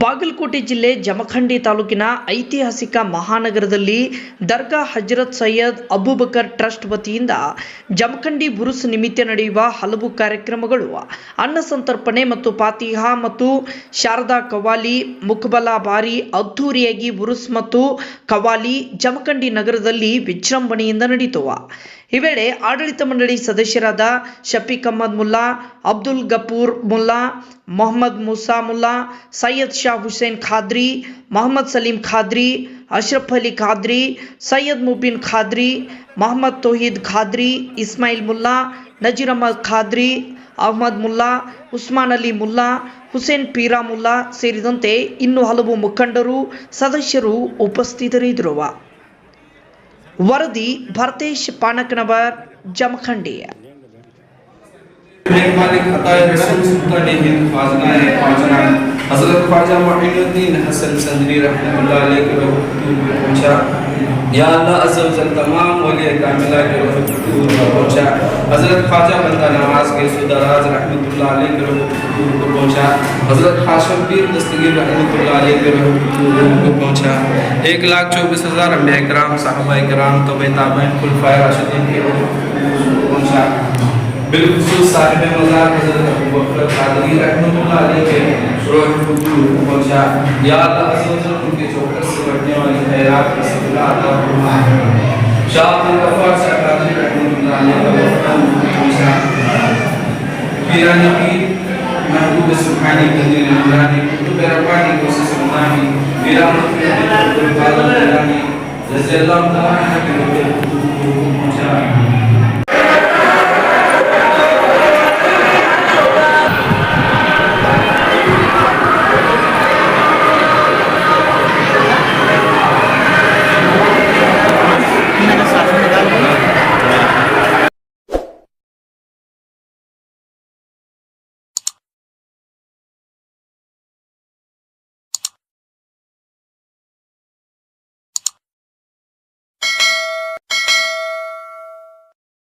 ಬಾಗಲಕೋಟೆ ಜಿಲ್ಲೆ ಜಮಖಂಡಿ ತಾಲೂಕಿನ ಐತಿಹಾಸಿಕ ಮಹಾನಗರದಲ್ಲಿ ದರ್ಗಾ ಹಜರತ್ ಸೈಯದ್ ಅಬೂಬಕರ್ ಟ್ರಸ್ಟ್ ವತಿಯಿಂದ ಜಮಖಂಡಿ ಬುರುಸ್ ನಿಮಿತ್ತ ನಡೆಯುವ ಹಲವು ಕಾರ್ಯಕ್ರಮಗಳು ಅನ್ನ ಸಂತರ್ಪಣೆ ಮತ್ತು ಫಾತಿಹಾ ಮತ್ತು ಶಾರದಾ ಕವಾಲಿ ಮುಕ್ಬಲಾ ಬಾರಿ ಅದ್ಧೂರಿಯಾಗಿ ಬುರುಸ್ ಮತ್ತು ಕವಾಲಿ ಜಮಖಂಡಿ ನಗರದಲ್ಲಿ ವಿಜೃಂಭಣೆಯಿಂದ ನಡೆಯಿತು. ಈ ವೇಳೆ ಆಡಳಿತ ಮಂಡಳಿ ಸದಸ್ಯರಾದ ಶಫೀಕ್ ಅಹಮದ್ ಮುಲ್ಲಾ, ಅಬ್ದುಲ್ ಗಫೂರ್ ಮುಲ್ಲಾ, ಮೊಹಮ್ಮದ್ ಮೂಸಾ ಮುಲ್ಲಾ, ಸೈಯದ್ ಶಾ ಹುಸೇನ್ ಖಾದ್ರಿ, ಮೊಹಮ್ಮದ್ ಸಲೀಂ ಖಾದ್ರಿ, ಅಶ್ರಫ್ ಅಲಿ ಖಾದ್ರಿ, ಸೈಯದ್ ಮುಬಿನ್ ಖಾದ್ರಿ, ಮೊಹಮ್ಮದ್ ತೌಹೀದ್ ಖಾದ್ರಿ, ಇಸ್ಮಾಯಿಲ್ ಮುಲ್ಲಾ, ನಜೀರ್ ಅಹಮದ್ ಖಾದ್ರಿ, ಅಹಮದ್ ಮುಲ್ಲಾ, ಉಸ್ಮಾನ್ ಅಲಿ ಮುಲ್ಲಾ, ಹುಸೇನ್ ಪೀರಾ ಮುಲ್ಲಾ ಸೇರಿದಂತೆ ಇನ್ನೂ ಹಲವು ಮುಖಂಡರು ಸದಸ್ಯರು ಉಪಸ್ಥಿತರಿದ್ದರು. ವರದಿ ಭರತೇಶ್ ಪಾನಕನವರ್, ಜಮಖಂಡಿ. हज़रत ख्वाजा मोइनुद्दीन हसन संदरी रहमतुल्लाह अलैह के पहुंचा। या अल्लाह अज़्ज़ा व जल तमाम वलिया कामिला के पहुंचा। हज़रत ख्वाजा बंदा नवाज के सुदराज रहमतुल्लाह अलैह के पहुंचा। हज़रत हाशिम पीर दस्तगीर रहमतुल्लाह अलैह के पहुंचा। 1,24,000 अंबिया किराम सहाबा किराम तबे ताबईन खुलफाए राशिदीन के पहुंचा। बिलखुसूस साहिब मज़ार हज़रत अबू बकर क़ादरी रहमतुल्लाह अलैह के रोह पहुंचा। या अल्लाह अज़्ज़ा व जल उनके चौखट से बढ़ने वाली खैरात का सिलसिला अता फरमा। शाह अब्दुल गफ्फार साहब क़ादरी रहमतुल्लाह अलैह का पहुंचा। पीरानी पीर महबूब सुब्हानी तंजीर नूरानी कुतुब रब्बानी कोशिश सुनानी वीरान पीरानी रज़ी अल्लाह तआला अन्हु के